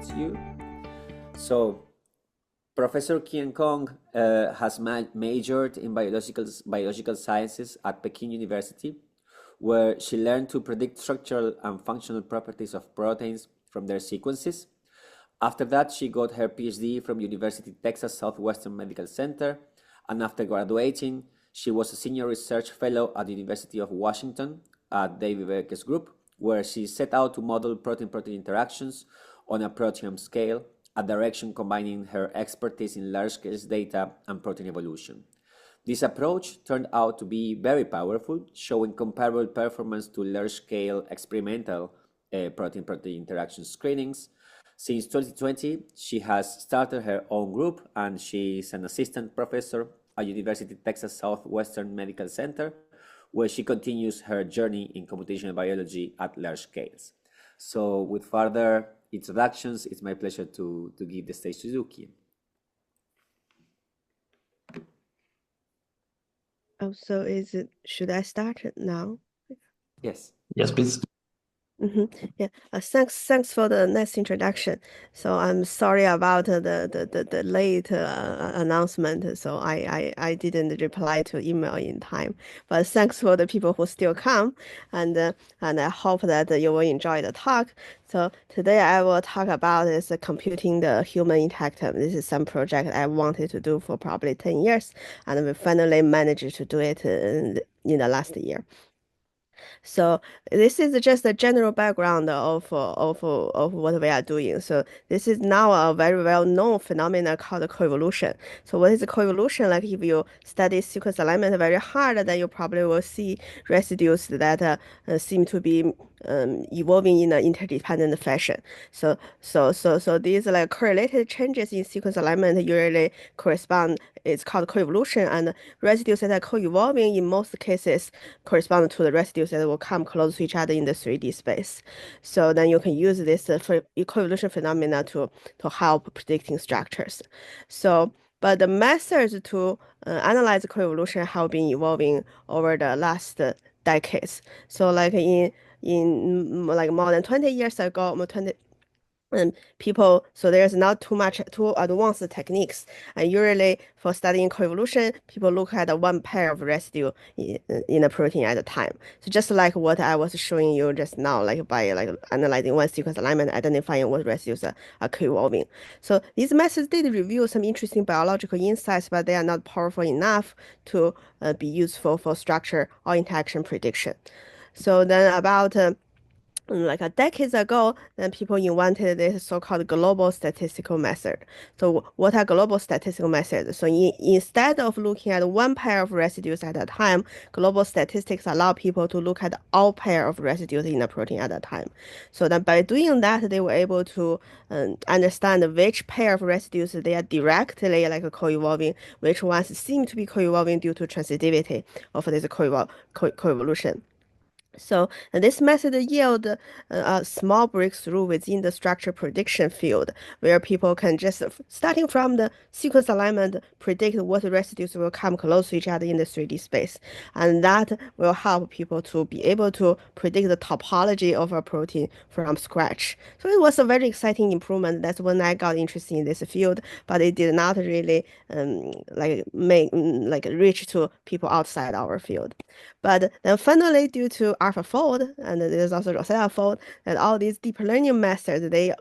to you. So, Professor Qian Cong has majored in biological sciences at Peking University, where she learned to predict structural and functional properties of proteins from their sequences. After that, she got her PhD from University Texas Southwestern Medical Center, and after graduating, she was a senior research fellow at the University of Washington at David Becker's group, where she set out to model protein-protein interactions on a proteome scale, a direction combining her expertise in large-scale data and protein evolution. This approach turned out to be very powerful, showing comparable performance to large-scale experimental protein-protein interaction screenings. Since 2020, she has started her own group, and she is an assistant professor at University of Texas Southwestern Medical Center, where she continues her journey in computational biology at large scales. So with further introductions, it's my pleasure to give the stage to Yuki. Oh, so should I start it now? Yes. Yes, please. Yeah. Thanks for the nice introduction. So I'm sorry about the late announcement. So I didn't reply to email in time. But thanks for the people who still come, and I hope that you will enjoy the talk. So today I will talk about is computing the human interactome. This is some project I wanted to do for probably 10 years, and we finally managed to do it in the last year. So this is just a general background of what we are doing. So this is now a very well-known phenomenon called coevolution. So what is coevolution? Like if you study sequence alignment very hard, then you probably will see residues that seem to be evolving in an interdependent fashion. So these like correlated changes in sequence alignment usually correspond. It's called coevolution, and residues that are co-evolving in most cases correspond to the residues that will come close to each other in the 3D space. So then you can use this coevolution phenomena to help predicting structures. So, but the methods to analyze coevolution have been evolving over the last decades. So like in like more than 20 years ago, so there's not too advanced techniques, and usually for studying coevolution, people look at one pair of residue in a protein at a time. So just like what I was showing you just now, like by like analyzing one sequence alignment, identifying what residues are co-evolving. So these methods did reveal some interesting biological insights, but they are not powerful enough to be useful for structure or interaction prediction. So then about like a decade ago, then people invented this so-called global statistical method. So what are global statistical methods? So instead of looking at one pair of residues at a time, global statistics allow people to look at all pair of residues in a protein at a time. So then by doing that, they were able to understand which pair of residues they are directly like co-evolving, which ones seem to be co-evolving due to transitivity of this coevolution. So this method yield a small breakthrough within the structure prediction field, where people can just, starting from the sequence alignment, predict what residues will come close to each other in the 3D space. And that will help people to be able to predict the topology of a protein from scratch. So it was a very exciting improvement. That's when I got interested in this field, but it did not really reach to people outside our field. But then finally, due to AlphaFold, and there's also Rosetta fold, and all these deep learning methods, they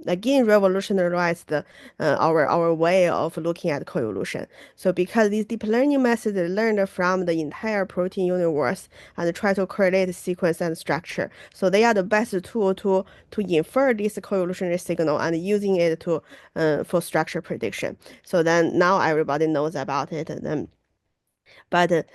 again revolutionized our way of looking at coevolution. So because these deep learning methods learned from the entire protein universe and try to correlate sequence and structure, so they are the best tool to infer this coevolutionary signal and using it to for structure prediction. So then now everybody knows about it, and then. But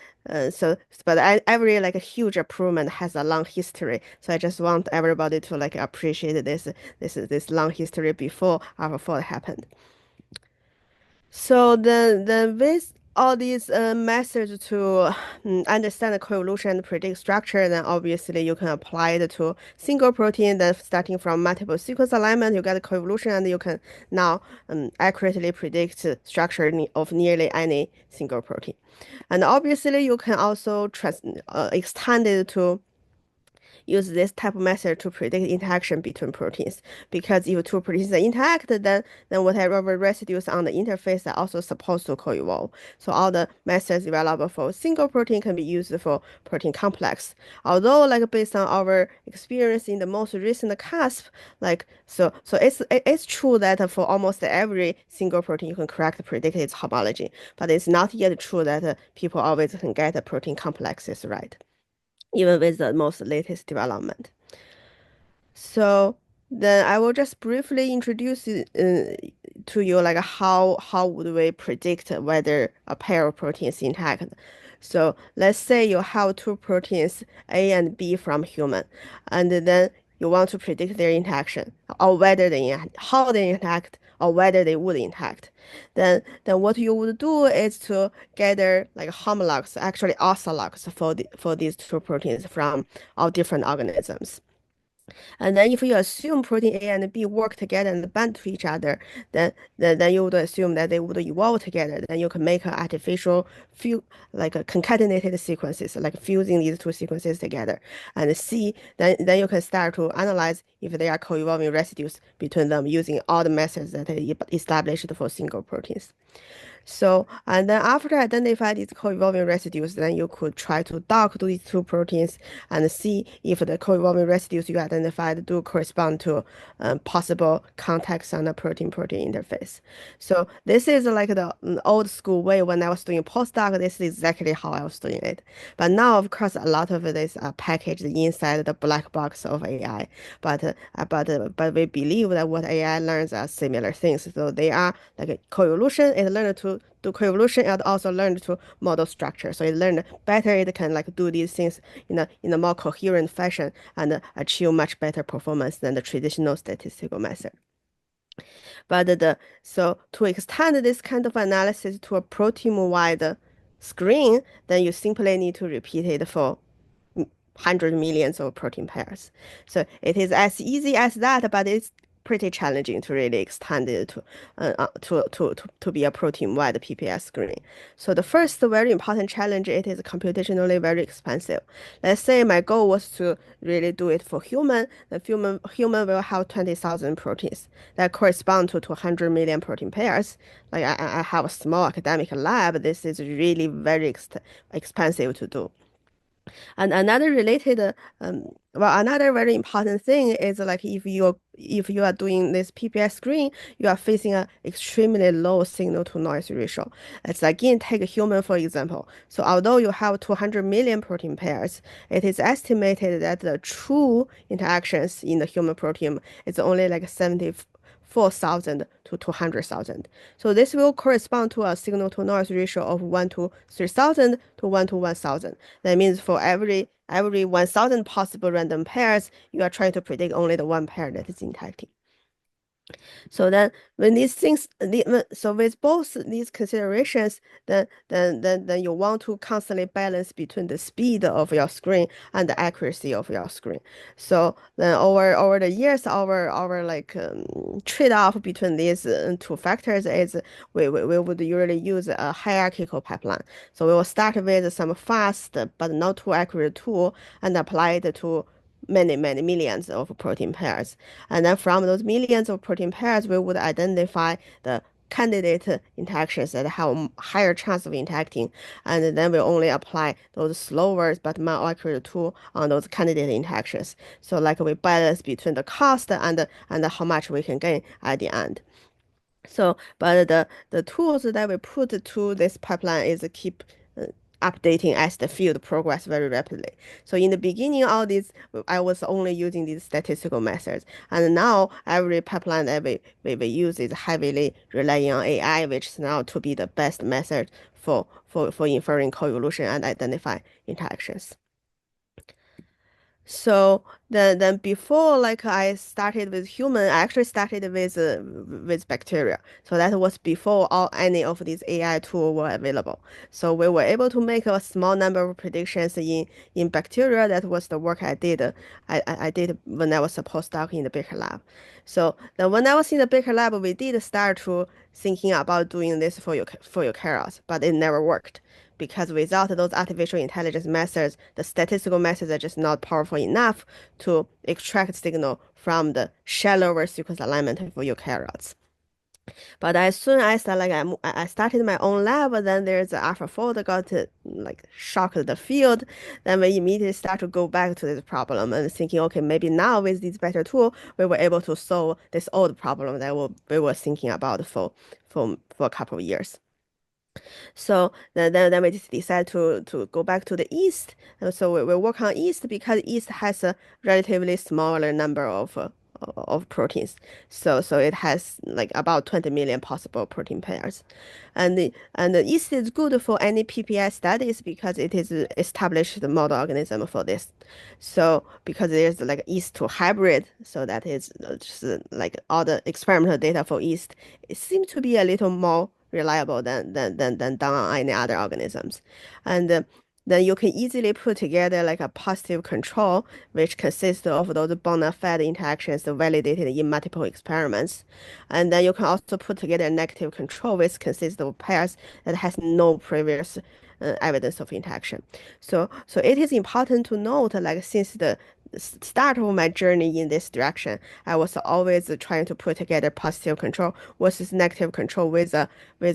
every like a huge improvement has a long history. So I just want everybody to like appreciate this long history before AlphaFold happened. So then with all these methods to understand the coevolution and predict structure, then obviously you can apply it to single protein. Then starting from multiple sequence alignment, you get coevolution, and you can now accurately predict structure of nearly any single protein. And obviously, you can also extend it to use this type of method to predict interaction between proteins. Because if two proteins interact, then whatever residues on the interface are also supposed to co-evolve. So all the methods developed for single protein can be used for protein complex. Although, like based on our experience in the most recent CASP, it's true that for almost every single protein you can correctly predict its homology, but it's not yet true that people always can get the protein complexes right, even with the most latest development. So then I will just briefly introduce to you like how would we predict whether a pair of proteins interact. So let's say you have two proteins A and B from human, and then you want to predict their interaction or whether how they interact or whether they would interact. Then what you would do is to gather like homologs, actually orthologs for these two proteins from all different organisms. And then if you assume protein A and B work together and bond to each other, then you would assume that they would evolve together. Then you can make an artificial like a concatenated sequences, like fusing these two sequences together and see, then you can start to analyze if they are co-evolving residues between them using all the methods that are established for single proteins. So, and then after identify these co-evolving residues, then you could try to dock to these two proteins and see if the co-evolving residues you identified do correspond to possible contacts on the protein-protein interface. So this is like the old school way when I was doing postdoc. This is exactly how I was doing it. But now, of course, a lot of this are packaged inside the black box of AI. But we believe that what AI learns are similar things. So they are like co-evolution. It learned to do co-evolution and also learned to model structure. So it learned better. It can like do these things in a more coherent fashion and achieve much better performance than the traditional statistical method. So to extend this kind of analysis to a protein-wide screen, then you simply need to repeat it for 100 millions of protein pairs. So it is as easy as that, but it's pretty challenging to really extend it to be a protein-wide PPS screen. So the first very important challenge, it is computationally very expensive. Let's say my goal was to really do it for human. The human will have 20,000 proteins that correspond to 200 million protein pairs. Like I have a small academic lab. This is really very expensive to do. And another very important thing is like if you are doing this PPS screen, you are facing an extremely low signal to noise ratio. Let's again take a human for example. So although you have 200 million protein pairs, it is estimated that the true interactions in the human proteome is only like 74,000 to 200,000. So this will correspond to a signal to noise ratio of 1 to 3,000 to 1 to 1,000. That means for every 1,000 possible random pairs, you are trying to predict only the one pair that is interacting. So then when these things, so with both these considerations, then you want to constantly balance between the speed of your screen and the accuracy of your screen. So then over the years, our like trade-off between these two factors is we would usually use a hierarchical pipeline. So we will start with some fast but not too accurate tool and apply it to many millions of protein pairs. And then from those millions of protein pairs, we would identify the candidate interactions that have higher chance of interacting, and then we only apply those slower but more accurate tool on those candidate interactions. So like we balance between the cost and how much we can gain at the end. So, but the tools that we put to this pipeline is keep updating as the field progress very rapidly. So in the beginning, all these I was only using these statistical methods, and now every pipeline that we use is heavily relying on AI, which is now to be the best method for inferring co-evolution and identify interactions. So then before like I started with human, I actually started with bacteria. So that was before any of these AI tools were available. So we were able to make a small number of predictions in bacteria. That was the work I did. I did when I was a postdoc in the Baker lab. So then when I was in the Baker lab, we did start to thinking about doing this for eukaryotes, but it never worked because without those artificial intelligence methods, the statistical methods are just not powerful enough to extract signal from the shallower sequence alignment for eukaryotes. But as soon as I started my own lab, then there's the AlphaFold got to, like shocked the field. Then we immediately start to go back to this problem and thinking, okay, maybe now with this better tool, we were able to solve this old problem that we were thinking about for a couple of years. So then we just decide to go back to the east. And so we work on east because east has a relatively smaller number of proteins. So it has like about 20 million possible protein pairs. And the yeast is good for any PPI studies because it is established model organism for this. So because there's like yeast to hybrid, so that is just like all the experimental data for yeast, it seems to be a little more reliable than done on any other organisms. And then you can easily put together like a positive control, which consists of those bona fide interactions validated in multiple experiments. And then you can also put together a negative control, which consists of pairs that has no previous evidence of interaction. So it is important to note, like since the start of my journey in this direction, I was always trying to put together positive control versus negative control with a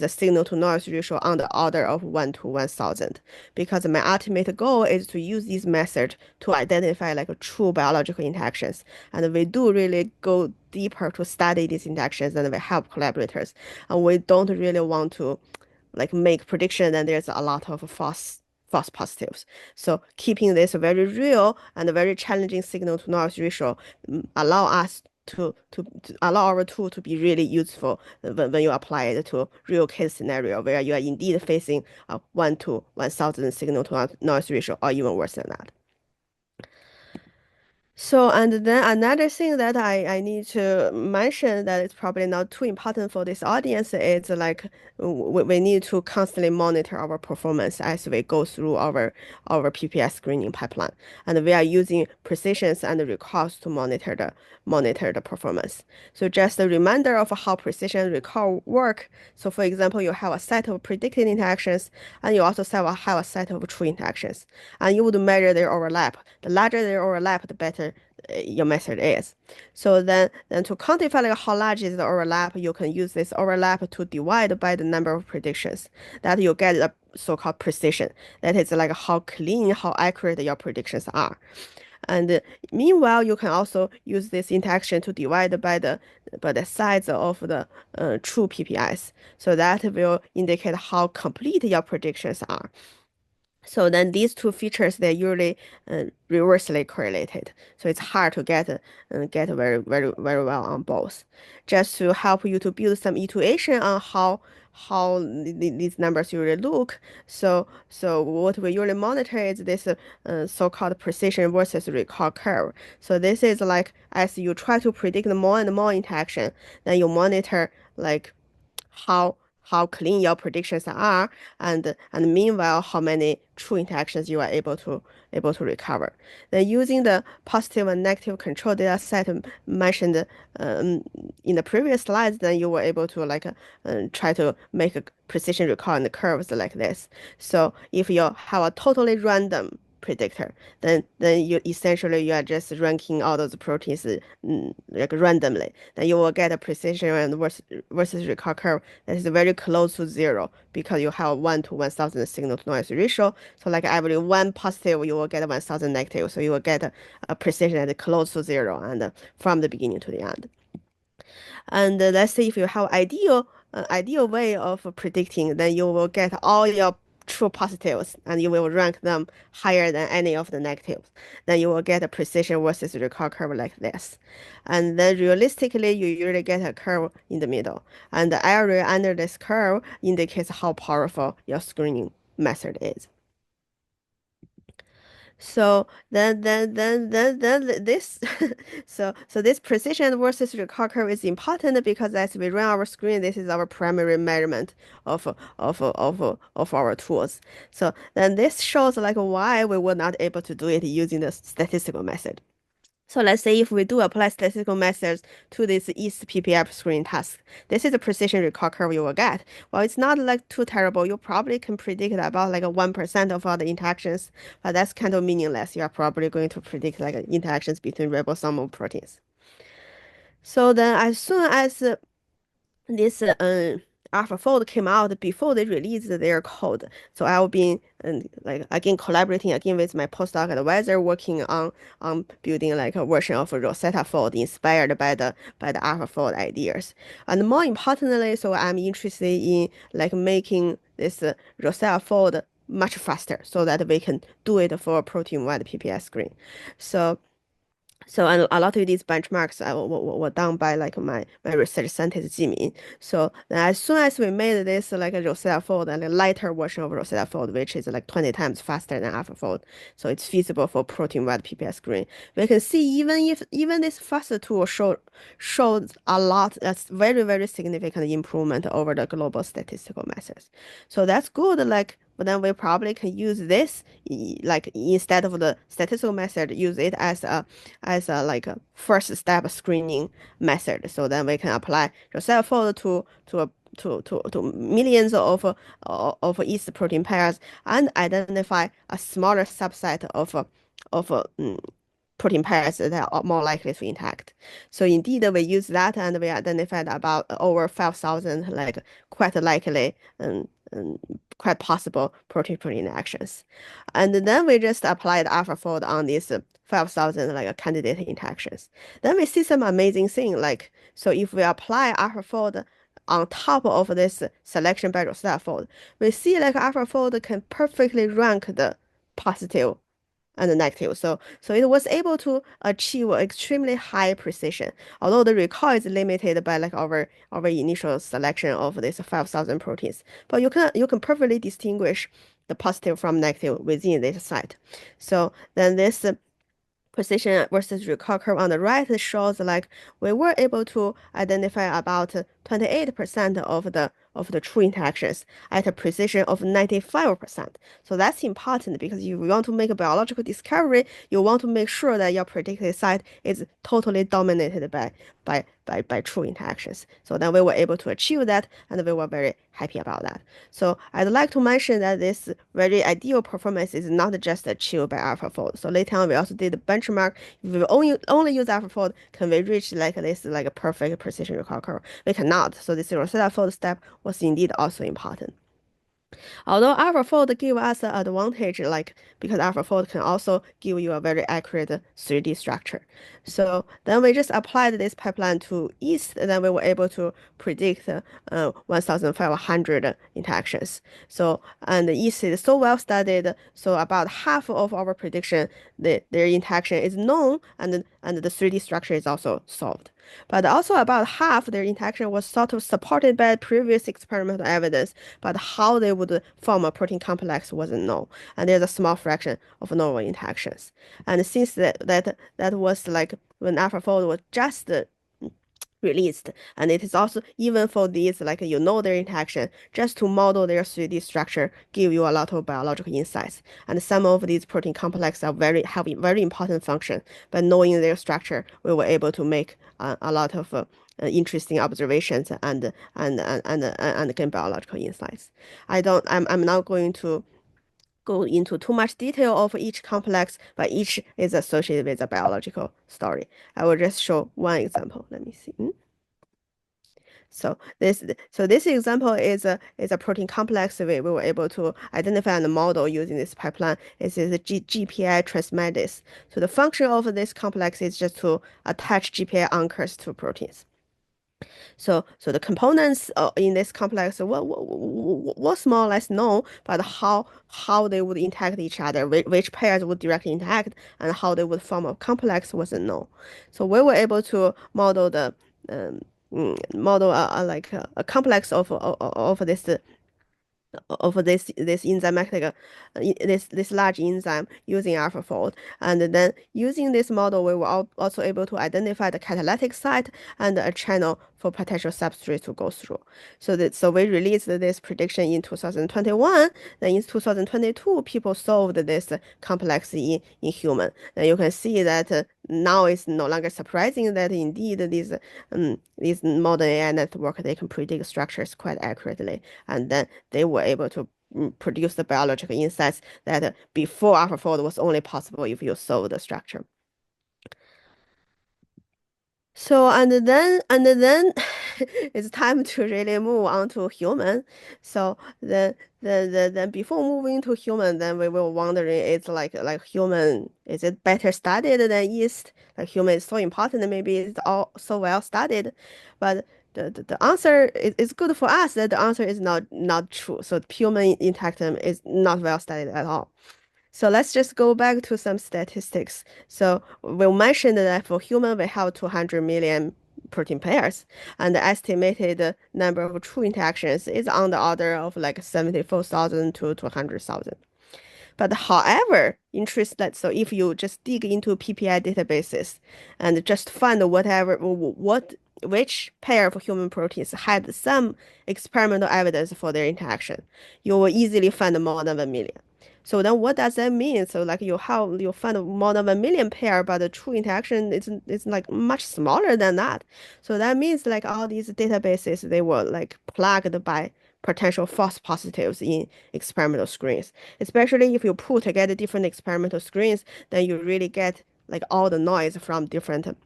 signal to noise ratio on the order of 1 to 1,000. Because my ultimate goal is to use this method to identify like true biological interactions. And we do really go deeper to study these interactions and we help collaborators. And we don't really want to like make prediction and there's a lot of false positives. So keeping this very real and very challenging signal to noise ratio allow us to allow our tool to be really useful when you apply it to real case scenario where you are indeed facing a 1 to 1,000 signal to noise ratio or even worse than that. So, and then another thing that I need to mention that is probably not too important for this audience is like we need to constantly monitor our performance as we go through our PPS screening pipeline. And we are using precisions and recalls to monitor the performance. So just a reminder of how precision recall work. So for example, you have a set of predicted interactions and you also have a set of true interactions. And you would measure their overlap. The larger their overlap, the better your method is. So then to quantify like how large is the overlap, you can use this overlap to divide by the number of predictions. That you get a so-called precision. That is like how clean, how accurate your predictions are. And meanwhile, you can also use this interaction to divide by the size of the true PPIs. So that will indicate how complete your predictions are. So then these two features, they're usually reversely correlated. So it's hard to get very well on both. Just to help you to build some intuition on how these numbers usually look. So what we usually monitor is this so-called precision versus recall curve. So this is like as you try to predict more and more interaction, then you monitor like how clean your predictions are, and meanwhile how many true interactions you are able to recover. Then using the positive and negative control data set mentioned in the previous slides, then you were able to like try to make a precision recall in the curves like this. So if you have a totally random predictor, then you essentially you are just ranking all those proteins like randomly. Then you will get a precision and versus recall curve that is very close to zero because you have 1 to 1,000 signal to noise ratio. So like every one positive, you will get 1,000 negative. So you will get a precision that is close to zero and from the beginning to the end. And let's say if you have ideal way of predicting, then you will get all your true positives and you will rank them higher than any of the negatives. Then you will get a precision versus recall curve like this. And then realistically, you usually get a curve in the middle. And the area under this curve indicates how powerful your screening method is. So then this so this precision versus recall curve is important because as we run our screen, this is our primary measurement of our tools. So then this shows like why we were not able to do it using the statistical method. So let's say if we do apply statistical methods to this East PPF screening task, this is the precision recall curve you will get. Well, it's not like too terrible. You probably can predict about like a 1% of all the interactions, but that's kind of meaningless. You are probably going to predict like interactions between ribosomal proteins. So then as soon as this AlphaFold came out before they released their code. So I've been like again collaborating again with my postdoc advisor working on building like a version of Rosetta Fold inspired by the AlphaFold ideas. And more importantly, so I'm interested in like making this Rosetta Fold much faster so that we can do it for protein-wide PPS screen. So and a lot of these benchmarks were done by like my research scientist Jimin. So then as soon as we made this like a Rosetta Fold and a lighter version of Rosetta Fold, which is like 20 times faster than AlphaFold, so it's feasible for protein-wide PPS screen. We can see even this faster tool showed a lot. That's very significant improvement over the global statistical methods. So that's good. Like but then we probably can use this like instead of the statistical method, use it as a like a first step screening method. So then we can apply Rosetta Fold to millions of yeast protein pairs and identify a smaller subset of protein pairs that are more likely to interact. So indeed, we use that and we identified about over 5,000 like quite likely and quite possible protein-protein interactions. And then we just applied AlphaFold on these 5,000 like candidate interactions. Then we see some amazing thing like, so if we apply AlphaFold on top of this selection by Rosetta Fold, we see like AlphaFold can perfectly rank the positive and negative. So it was able to achieve extremely high precision, although the recall is limited by like our initial selection of these 5,000 proteins. But you can perfectly distinguish the positive from negative within this site. So then this precision versus recall curve on the right shows like we were able to identify about 28% of the true interactions at a precision of 95%. So that's important because if you want to make a biological discovery, you want to make sure that your predicted site is totally dominated by true interactions. So then we were able to achieve that and we were very happy about that. So I'd like to mention that this very ideal performance is not just achieved by AlphaFold. So later on we also did the benchmark. If we only use AlphaFold, can we reach like this like a perfect precision recall curve? We cannot. So this Rosetta Fold step was indeed also important. Although AlphaFold give us an advantage, like because AlphaFold can also give you a very accurate 3D structure. So then we just applied this pipeline to yeast, and then we were able to predict 1,500 interactions. So and the yeast is so well studied, so about half of our prediction, their interaction is known, and the 3D structure is also solved. But also about half their interaction was sort of supported by previous experimental evidence, but how they would form a protein complex wasn't known. And there's a small fraction of novel interactions. And since that was like when AlphaFold was just released. And it is also even for these, like their interaction, just to model their 3D structure, give you a lot of biological insights. And some of these protein complexes are have very important function. But knowing their structure, we were able to make a lot of interesting observations and gain biological insights. I'm not going to go into too much detail of each complex, but each is associated with a biological story. I will just show one example. Let me see. So this example is a protein complex we were able to identify and model using this pipeline. It is a GPI transmedase. So the function of this complex is just to attach GPI anchors to proteins. So the components in this complex was more or less known, but how they would interact each other, which pairs would directly interact, and how they would form a complex wasn't known. So we were able to model the model like a complex of this enzymatic this large enzyme using AlphaFold, and then using this model we were also able to identify the catalytic site and a channel for potential substrate to go through. So we released this prediction in 2021. Then in 2022 people solved this complex in human. Then you can see that now it's no longer surprising that indeed these modern AI network they can predict structures quite accurately, and then they were able to produce the biological insights that before AlphaFold was only possible if you solve the structure. So and then it's time to really move on to human. So then before moving to human, then we were wondering it's like human, is it better studied than yeast? Like human is so important, maybe it's all so well studied. But the answer is good for us that the answer is not true. So human intactome is not well studied at all. So let's just go back to some statistics. So we mentioned that for human, we have 200 million protein pairs, and the estimated number of true interactions is on the order of like 74,000 to 200,000. But however, interested, so if you just dig into PPI databases and just find which pair of human proteins had some experimental evidence for their interaction, you will easily find more than 1 million. So then what does that mean? So like you find more than 1 million pair, but the true interaction is like much smaller than that. So that means like all these databases, they were like plugged by potential false positives in experimental screens. Especially if you pull together different experimental screens, then you really get like all the noise from different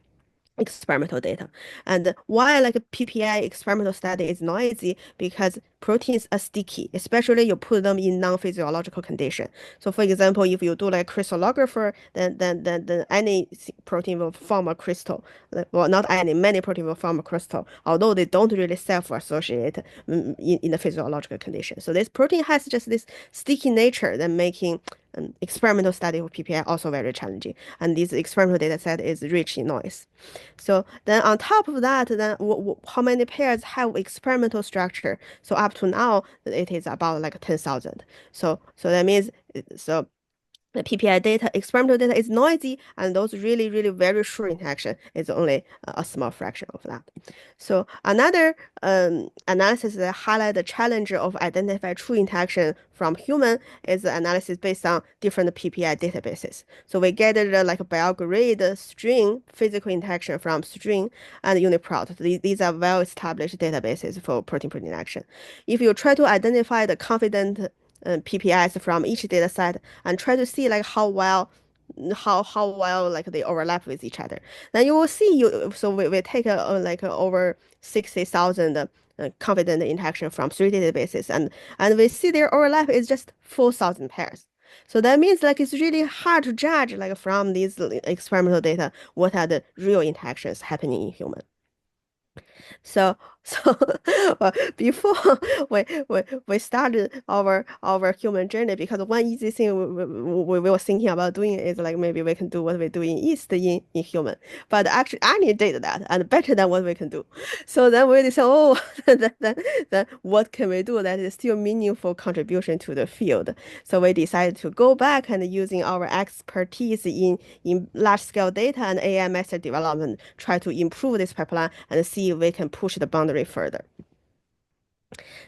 experimental data. And why like a PPI experimental study is noisy because proteins are sticky, especially you put them in non-physiological condition. So for example, if you do like crystallographer, then any protein will form a crystal. Well, not any, many protein will form a crystal, although they don't really self-associate in the physiological condition. So this protein has just this sticky nature that making an experimental study with PPI also very challenging. And this experimental data set is rich in noise. So then on top of that, then how many pairs have experimental structure? So up to now, it is about like 10,000. So that means so the PPI data, experimental data is noisy, and those really, really very short interaction is only a small fraction of that. So another analysis that highlight the challenge of identify true interaction from human is the analysis based on different PPI databases. So we gathered like BioGrid, string, physical interaction from string, and UniProt. These are well-established databases for protein-protein interaction. If you try to identify the confident PPIs from each data set and try to see like how well like they overlap with each other. Then you will see so we take like over 60,000 confident interaction from 3 databases and we see their overlap is just 4,000 pairs. So that means like it's really hard to judge like from these experimental data what are the real interactions happening in human. So before we started our human journey, because one easy thing we were thinking about doing is like maybe we can do what we do in yeast in human, but actually Annie did that and better than what we can do. So then we decided, oh, then what can we do that is still meaningful contribution to the field? So we decided to go back and using our expertise in large scale data and AI method development, try to improve this pipeline and see if we can push the boundary further.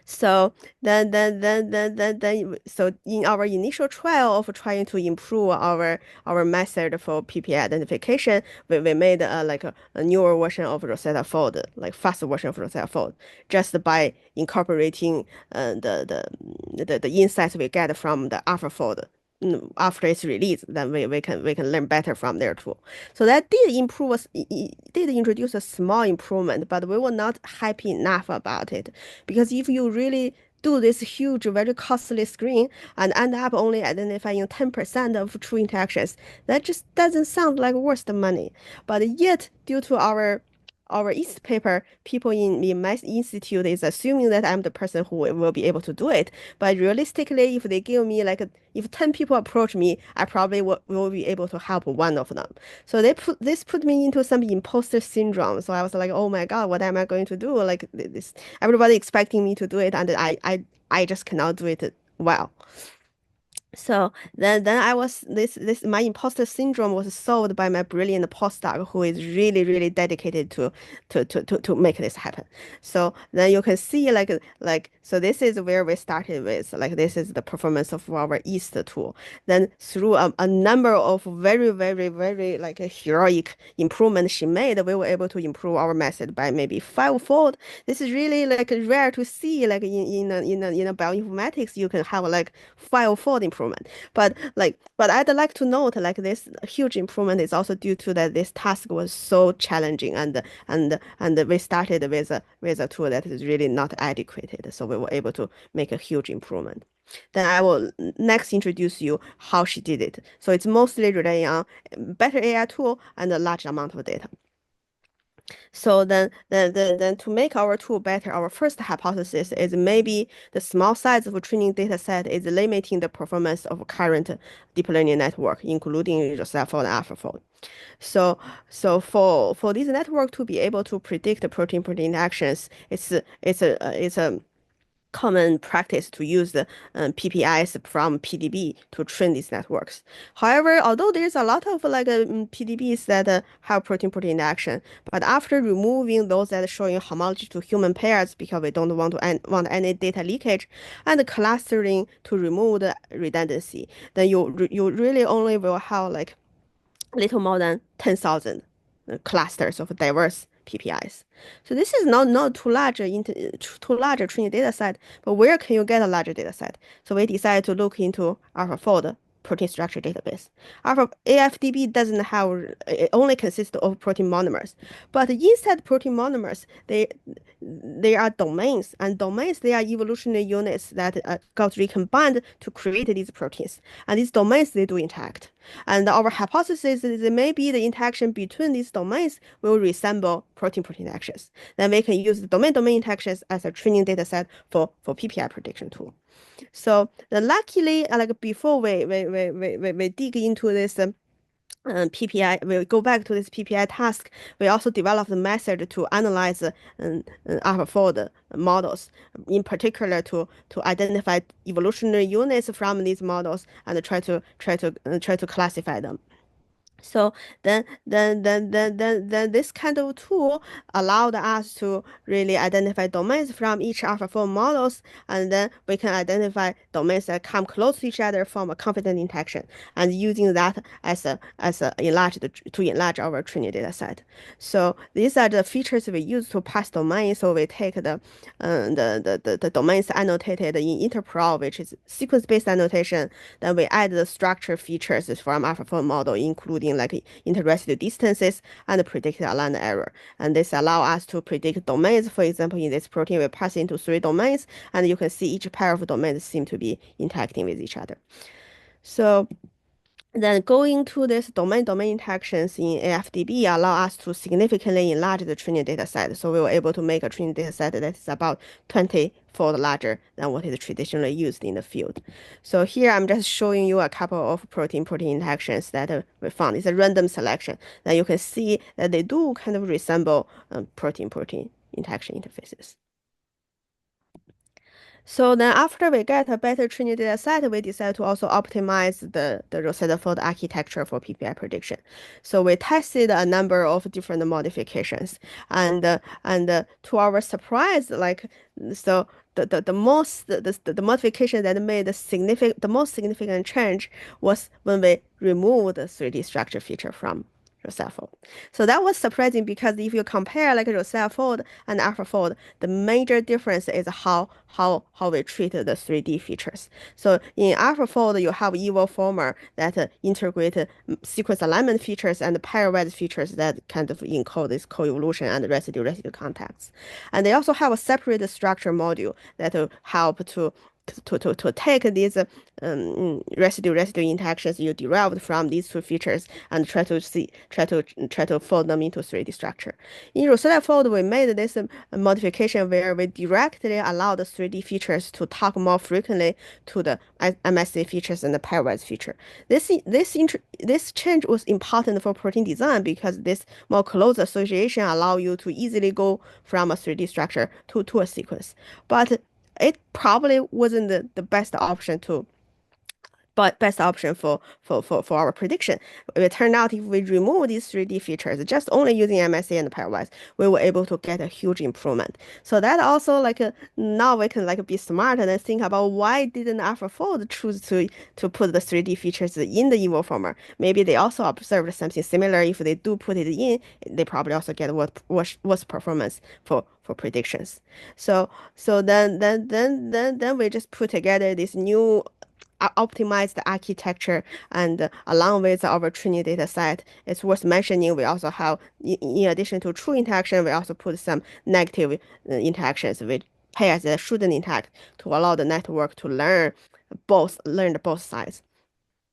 So so in our initial trial of trying to improve our method for PPI identification, we made a newer version of Rosetta Fold, like faster version of Rosetta Fold, just by incorporating the insights we get from the AlphaFold after its release, then we can learn better from their tool. So that did improve it did introduce a small improvement, but we were not happy enough about it because if you really do this huge, very costly screen and end up only identifying 10% of true interactions, that just doesn't sound like worth the money. But yet, due to our East paper, people in my institute is assuming that I'm the person who will be able to do it. But realistically, if they give me if 10 people approach me, I probably will be able to help one of them. So this put me into some imposter syndrome. So I was like, oh my God, what am I going to do? Like this, everybody expecting me to do it, and I just cannot do it well. So then I was this my imposter syndrome was solved by my brilliant postdoc who is really dedicated to make this happen. So then you can see like so this is where we started with like this is the performance of our East tool. Then through a number of very like a heroic improvement she made, we were able to improve our method by maybe fivefold. This is really like rare to see like in a bioinformatics you can have like fivefold improvement. But I'd like to note like this huge improvement is also due to that this task was so challenging and we started with a tool that is really not adequate. So we were able to make a huge improvement. Then I will next introduce you how she did it. So it's mostly relying on better AI tool and a large amount of data. So then to make our tool better, our first hypothesis is maybe the small size of a training data set is limiting the performance of current deep learning network, including RussellFold and AlphaFold. So for this network to be able to predict the protein-protein interactions, it's a common practice to use the PPIs from PDB to train these networks. However, although there's a lot of like PDBs that have protein-protein interaction, but after removing those that are showing homology to human pairs because we don't want any data leakage and clustering to remove the redundancy, then you really only will have like little more than 10,000 clusters of diverse PPIs. So this is not too large a training data set, but where can you get a larger data set? So we decided to look into AlphaFold protein structure database. Alpha AFDB doesn't have it only consists of protein monomers, but inside protein monomers they are domains, and domains they are evolutionary units that got recombined to create these proteins, and these domains they do interact. And our hypothesis is that maybe the interaction between these domains will resemble protein-protein interactions. Then we can use the domain-domain interactions as a training data set for PPI prediction tool. So luckily, like before we dig into this PPI, we go back to this PPI task. We also developed a method to analyze AlphaFold models, in particular to identify evolutionary units from these models and try to classify them. So then this kind of tool allowed us to really identify domains from each AlphaFold models, and then we can identify domains that come close to each other from a confident interaction, and using that as a to enlarge our training data set. So these are the features we use to pass domain. So we take the domains annotated in interpro, which is sequence-based annotation. Then we add the structure features from AlphaFold model, including like inter-residue distances and predicted alignment error. And this allow us to predict domains. For example, in this protein, we pass into 3 domains, and you can see each pair of domains seem to be interacting with each other. So then going to this domain-domain interactions in AFDB allow us to significantly enlarge the training data set. So we were able to make a training data set that is about 20-fold larger than what is traditionally used in the field. So here I'm just showing you a couple of protein-protein interactions that we found. It's a random selection. Then you can see that they do kind of resemble protein-protein interaction interfaces. So then after we get a better training data set, we decide to also optimize the Rosetta Fold architecture for PPI prediction. So we tested a number of different modifications, and to our surprise, like so the modification that made the most significant change was when we removed the 3D structure feature from RussellFold. So that was surprising because if you compare like RussellFold and AlphaFold, the major difference is how we treat the 3D features. So in AlphaFold, you have evoformer that integrate sequence alignment features and pairwise features that kind of encode this coevolution and residue contacts. And they also have a separate structure module that help to take these residue interactions you derived from these 2 features and try to fold them into 3D structure. In Rosetta Fold, we made this modification where we directly allow the 3D features to talk more frequently to the MSA features and the pairwise feature. This change was important for protein design because this more close association allow you to easily go from a 3D structure to a sequence. But it probably wasn't the best option but best option for our prediction. It turned out if we remove these 3D features, just only using MSA and pairwise, we were able to get a huge improvement. So that also now we can be smart and think about why didn't AlphaFold choose to put the 3D features in the evoformer. Maybe they also observed something similar. If they do put it in, they probably also get worse performance for predictions. So then we just put together this new optimized architecture and along with our training data set. It's worth mentioning we also have, in addition to true interaction, we also put some negative interactions with pairs that shouldn't interact to allow the network to learn both sides.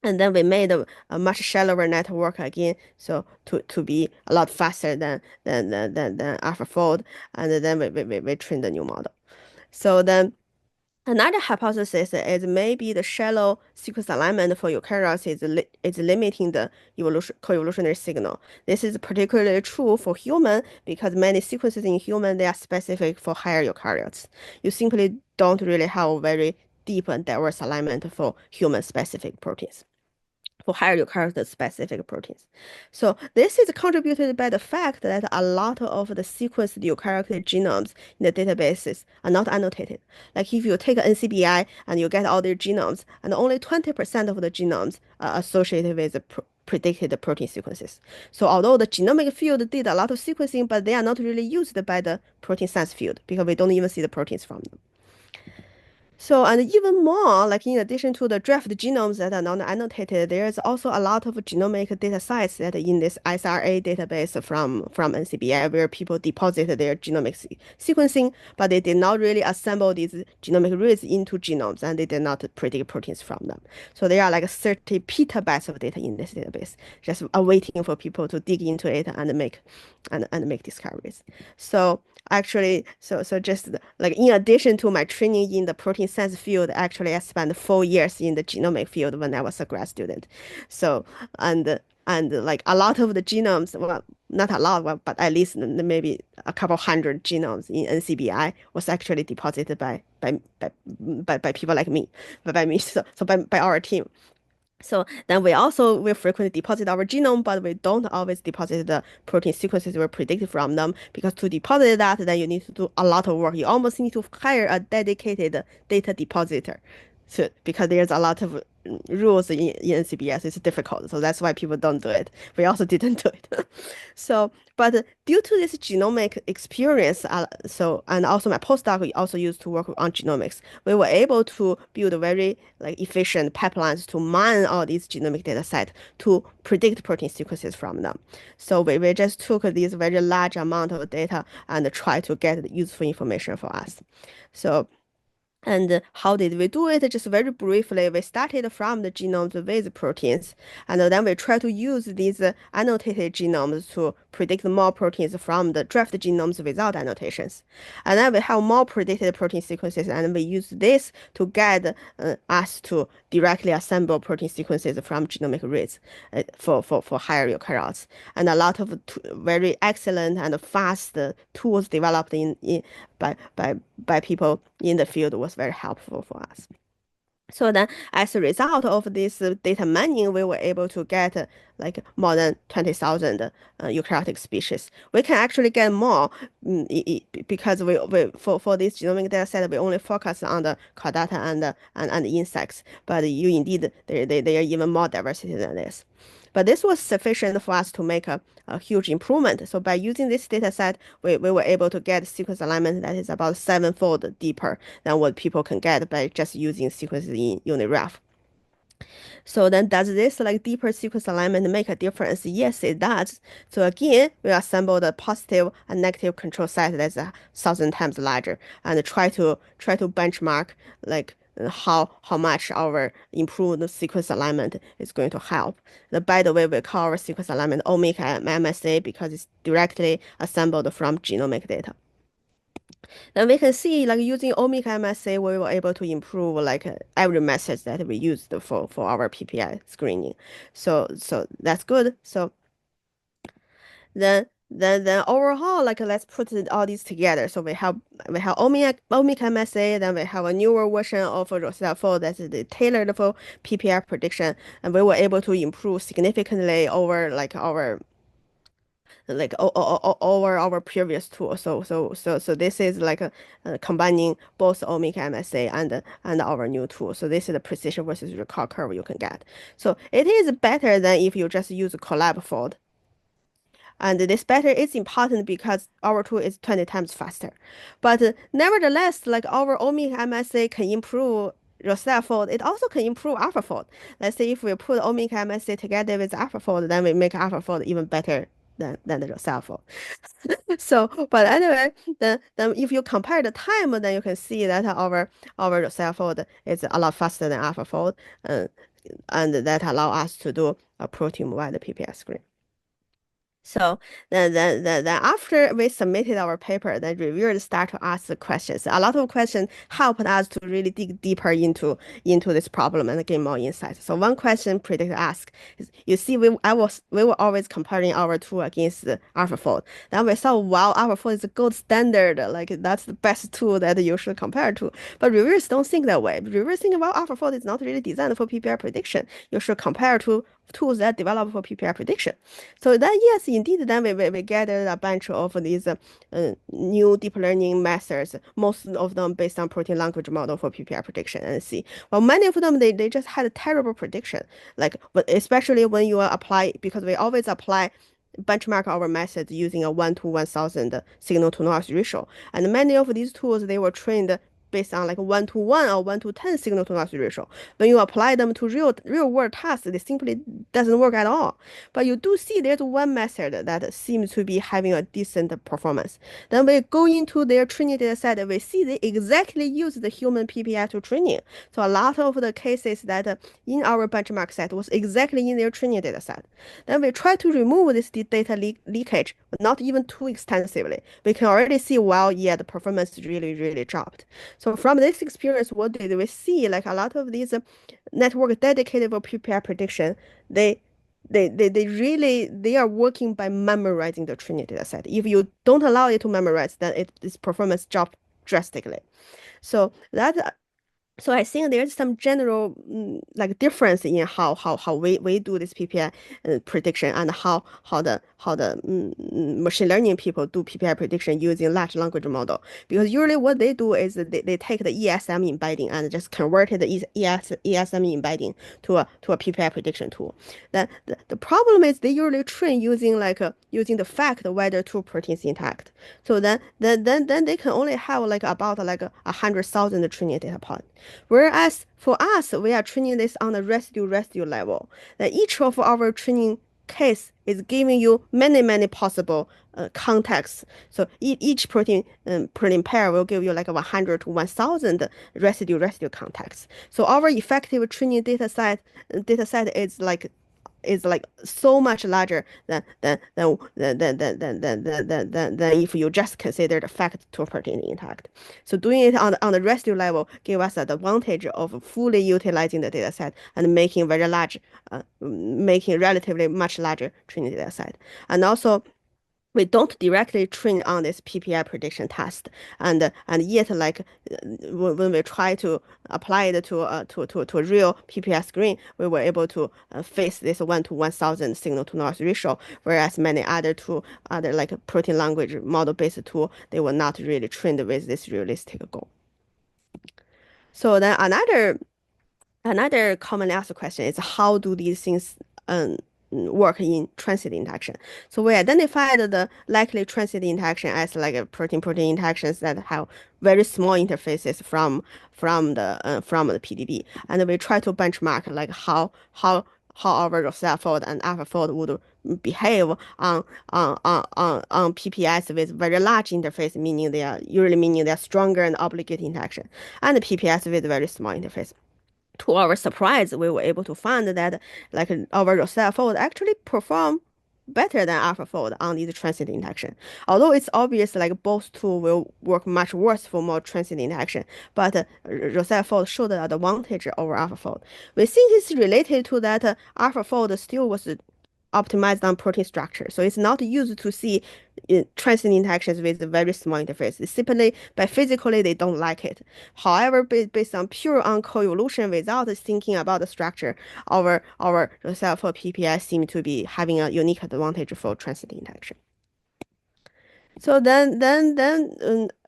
And then we made a much shallower network again, so to be a lot faster than AlphaFold, and then we trained the new model. So then another hypothesis is maybe the shallow sequence alignment for eukaryotes is limiting the co-evolutionary signal. This is particularly true for human because many sequences in human they are specific for higher eukaryotes. You simply don't really have a very deep and diverse alignment for human-specific proteins for higher eukaryote specific proteins. So this is contributed by the fact that a lot of the sequenced eukaryotic genomes in the databases are not annotated. Like if you take an NCBI and you get all their genomes, and only 20% of the genomes are associated with the predicted protein sequences. So although the genomic field did a lot of sequencing, but they are not really used by the protein science field because we don't even see the proteins from them. So, and even more, like in addition to the draft genomes that are non-annotated, there's also a lot of genomic data sets that in this SRA database from NCBI where people deposited their genomic sequencing, but they did not really assemble these genomic reads into genomes and they did not predict proteins from them. So there are like 30 petabytes of data in this database, just awaiting for people to dig into it and make discoveries. So actually, so just like in addition to my training in the protein science field, actually I spent 4 years in the genomic field when I was a grad student. So and like a lot of the genomes, well, not a lot, but at least maybe a couple hundred genomes in NCBI was actually deposited by people like me, by me, so by our team. So then we also will frequently deposit our genome, but we don't always deposit the protein sequences we predicted from them because to deposit that, then you need to do a lot of work. You almost need to hire a dedicated data depositor. So because there's a lot of rules in NCBS, it's difficult. So that's why people don't do it. We also didn't do it. So, but due to this genomic experience, and also my postdoc also used to work on genomics, we were able to build very efficient pipelines to mine all these genomic data set to predict protein sequences from them. So we just took this very large amount of data and try to get useful information for us. So and how did we do it? Just very briefly, we started from the genomes with proteins, and then we try to use these annotated genomes to predict more proteins from the draft genomes without annotations. And then we have more predicted protein sequences, and we use this to guide us to directly assemble protein sequences from genomic reads for higher eukaryotes. And a lot of very excellent and fast tools developed by people in the field was very helpful for us. So then, as a result of this data mining, we were able to get more than 20,000 eukaryotic species. We can actually get more because for this genomic data set, we only focus on the chordata and insects. But you indeed, there are even more diversity than this. But this was sufficient for us to make a huge improvement. So by using this data set, we were able to get sequence alignment that is about 7-fold deeper than what people can get by just using sequences in UniRef. So then does this deeper sequence alignment make a difference? Yes, it does. So again, we assemble the positive and negative control set that's 1,000 times larger and try to benchmark how much our improved sequence alignment is going to help. By the way, we call our sequence alignment omic MSA because it's directly assembled from genomic data. Then we can see using omic MSA, we were able to improve every method that we used for our PPI screening. So that's good. So then then overall, like let's put all these together. So we have omic MSA, then we have a newer version of Rosetta 4 that's the tailored for PPI prediction, and we were able to improve significantly over over our previous tool. So this is like combining both omic MSA and our new tool. So this is the precision versus recall curve you can get. So it is better than if you just use collab fold. And this better is important because our tool is 20 times faster. But nevertheless, like our omic MSA can improve Rosetta fold, it also can improve AlphaFold. Let's say if we put omic MSA together with AlphaFold, then we make AlphaFold even better than the Rosetta fold. So, but anyway, then if you compare the time, then you can see that our Rosetta fold is a lot faster than AlphaFold, uh, and that allow us to do a protein-wide PPS screen. So then after we submitted our paper, the reviewers start to ask the questions. A lot of questions helped us to really dig deeper into this problem and gain more insights. So one question predictor asked is, you see, we were always comparing our tool against the AlphaFold. Then we saw, wow, AlphaFold is the gold standard, like that's the best tool that you should compare to. But reviewers don't think that way. Reviewers think, well, AlphaFold is not really designed for PPI prediction. You should compare to tools that develop for PPI prediction. So then, yes, indeed, then we gathered a bunch of these new deep learning methods, most of them based on protein language model for PPI prediction and see. Well, many of them, they just had a terrible prediction, like especially when you apply, because we always apply benchmark our methods using a 1 to 1000 signal to noise ratio. And many of these tools, they were trained based on like 1 to 1 or 1 to 10 signal to noise ratio. When you apply them to real world tasks, it simply doesn't work at all. But you do see there's one method that seems to be having a decent performance. Then we go into their training data set, we see they exactly use the human PPI to training. So a lot of the cases that in our benchmark set was exactly in their training data set. Then we try to remove this data leakage, but not even too extensively. We can already see, well, yeah, the performance really dropped. So from this experience, what did we see? Like a lot of these network dedicated for PPI prediction, they they are working by memorizing the training data set. If you don't allow it to memorize, then its performance drops drastically. So that so I think there's some general like difference in how we do this PPI prediction and how the machine learning people do PPI prediction using large language model. Because usually what they do is they take the ESM embedding and just convert the ESM embedding to a PPI prediction tool. Then the problem is they usually train using using the fact whether two proteins intact. So then they can only have like about like 100,000 training data points. Whereas for us, we are training this on the residue level. That each of our training case is giving you many possible contexts. So each protein pair will give you like 100 to 1000 residue contexts. So our effective training data set is like so much larger than if you just consider the fact two protein intact. So doing it on the residue level give us the advantage of fully utilizing the data set and making very large, making relatively much larger training data set. And also we don't directly train on this PPI prediction test, and yet like when we try to apply it to a real PPI screen, we were able to face this 1 to 1000 signal to noise ratio, whereas many other like protein language model based tool, they were not really trained with this realistic goal. So then another commonly asked question is how do these things work in transit interaction? So we identified the likely transit interaction as like a protein-protein interactions that have very small interfaces from the PDB, and we try to benchmark like how our Rosetta fold and AlphaFold would behave on PPIs with very large interface, meaning they are stronger and obligate interaction, and PPIs with very small interface. To our surprise, we were able to find that like our Rosetta fold actually perform better than AlphaFold on these transit interaction. Although it's obvious like both tools will work much worse for more transit interaction, but Rosetta fold showed the advantage over AlphaFold. We think it's related to that AlphaFold still was optimized on protein structure. So it's not used to see transition interactions with a very small interface. It's simply by physically they don't like it. However, based on pure on coevolution without thinking about the structure, our cell for PPI seem to be having a unique advantage for transition interaction. So then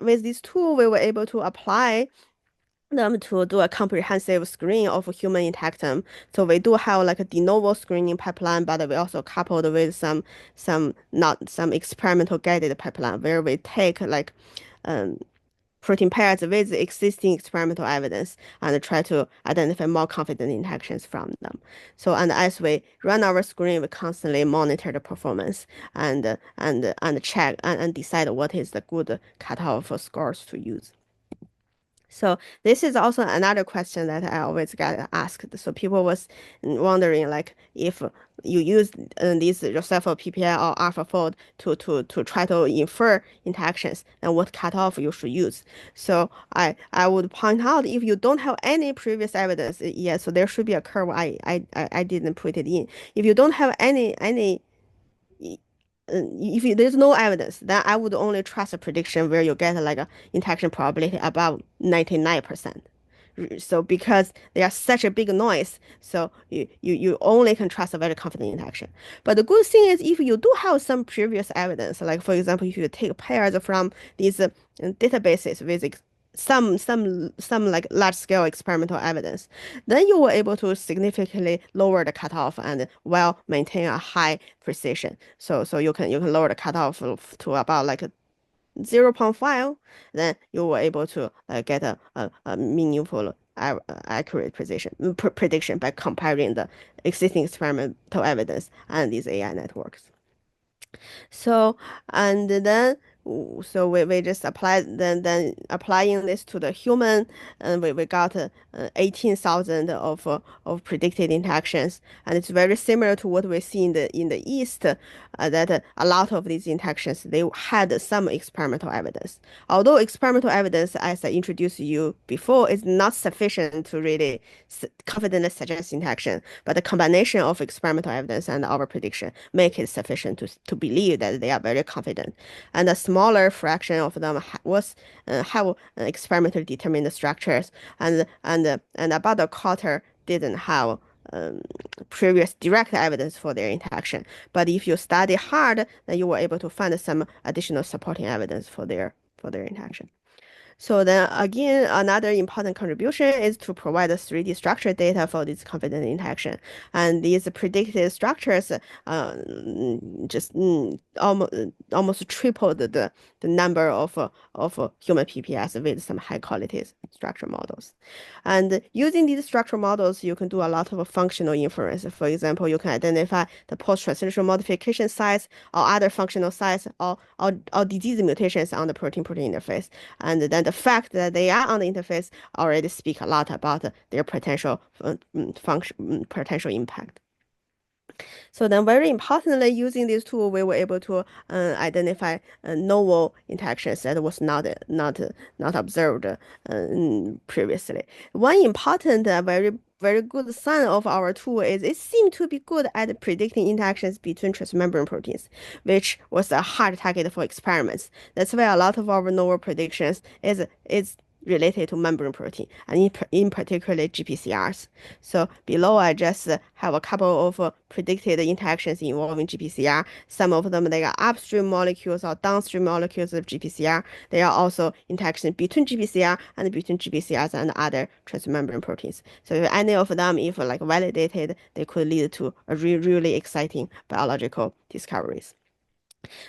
with this tool, we were able to apply them to do a comprehensive screen of human Interactome. So we do have like a de novo screening pipeline, but we also coupled with some experimental guided pipeline where we take like um, protein pairs with existing experimental evidence and try to identify more confident interactions from them. So and as we run our screen, we constantly monitor the performance and check and decide what is the good cutoff scores to use. So this is also another question that I always get asked. So people was wondering like if you use these yourself PPI or AlphaFold to try to infer interactions, then what cutoff you should use. So I would point out if you don't have any previous evidence, yeah, so there should be a curve. I didn't put it in. If you don't have any if there's no evidence, then I would only trust a prediction where you get like a interaction probability above 99%. So because they are such a big noise, so you only can trust a very confident interaction. But the good thing is if you do have some previous evidence, like for example, if you take pairs from these databases with some like large scale experimental evidence, then you were able to significantly lower the cutoff and while maintain a high precision. So you can lower the cutoff to about like 0.5, then you were able to get a meaningful accurate prediction by comparing the existing experimental evidence and these AI networks. So and then so we just applied then applying this to the human, and we got 18,000 of predicted interactions, and it's very similar to what we see in the East, that a lot of these interactions they had some experimental evidence. Although experimental evidence, as I introduced you before, is not sufficient to really confidently suggest interaction, but the combination of experimental evidence and our prediction make it sufficient to believe that they are very confident. And a smaller fraction of them was have experimentally determined structures, and about a quarter didn't have previous direct evidence for their interaction. But if you study hard, then you were able to find some additional supporting evidence for their interaction. So then again, another important contribution is to provide the 3D structure data for this confident interaction. And these predicted structures just almost tripled the number of human PPS with some high quality structure models. And using these structure models, you can do a lot of functional inference. For example, you can identify the post-translational modification sites or other functional sites or disease mutations on the protein-protein interface. And then the fact that they are on the interface already speak a lot about their potential potential impact. So then very importantly, using this tool, we were able to identify novel interactions that was not observed previously. One important, very good sign of our tool is it seemed to be good at predicting interactions between transmembrane proteins, which was a hard target for experiments. That's why a lot of our novel predictions is related to membrane protein, and in particular GPCRs. So below, I just have a couple of predicted interactions involving GPCR. Some of them, they are upstream molecules or downstream molecules of GPCR. They are also interactions between GPCR and between GPCRs and other transmembrane proteins. So if any of them, if like validated, they could lead to a really exciting biological discoveries.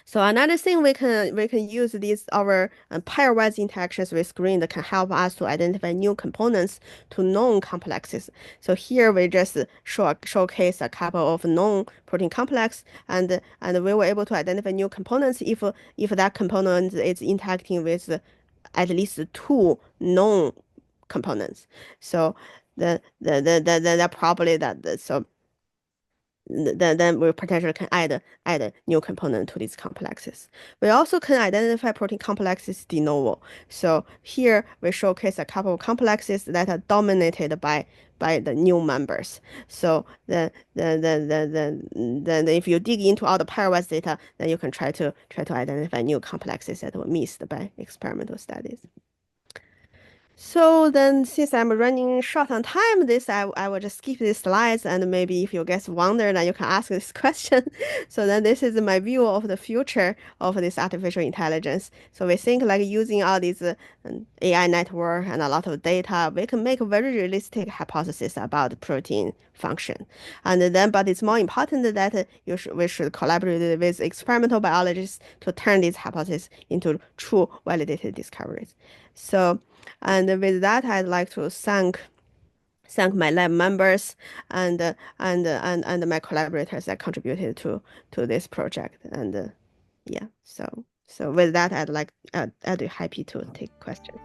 So another thing we can use these our pairwise interactions with screen that can help us to identify new components to known complexes. So here we just showcase a couple of known protein complex, and we were able to identify new components if that component is interacting with at least two known components. So the probably that so then we potentially can add a new component to these complexes. We also can identify protein complexes de novo. So here we showcase a couple of complexes that are dominated by the new members. So then if you dig into all the pairwise data, then you can try to identify new complexes that were missed by experimental studies. So then, since I'm running short on time, I will just skip these slides, and maybe if you guys wonder, then you can ask this question. So then, this is my view of the future of this artificial intelligence. So we think like using all these AI network and a lot of data, we can make a very realistic hypothesis about protein function. And then, but it's more important that we should collaborate with experimental biologists to turn these hypotheses into true validated discoveries. So. And with that, I'd like to thank my lab members and my collaborators that contributed to this project. And yeah, so with that, I'd be happy to take questions.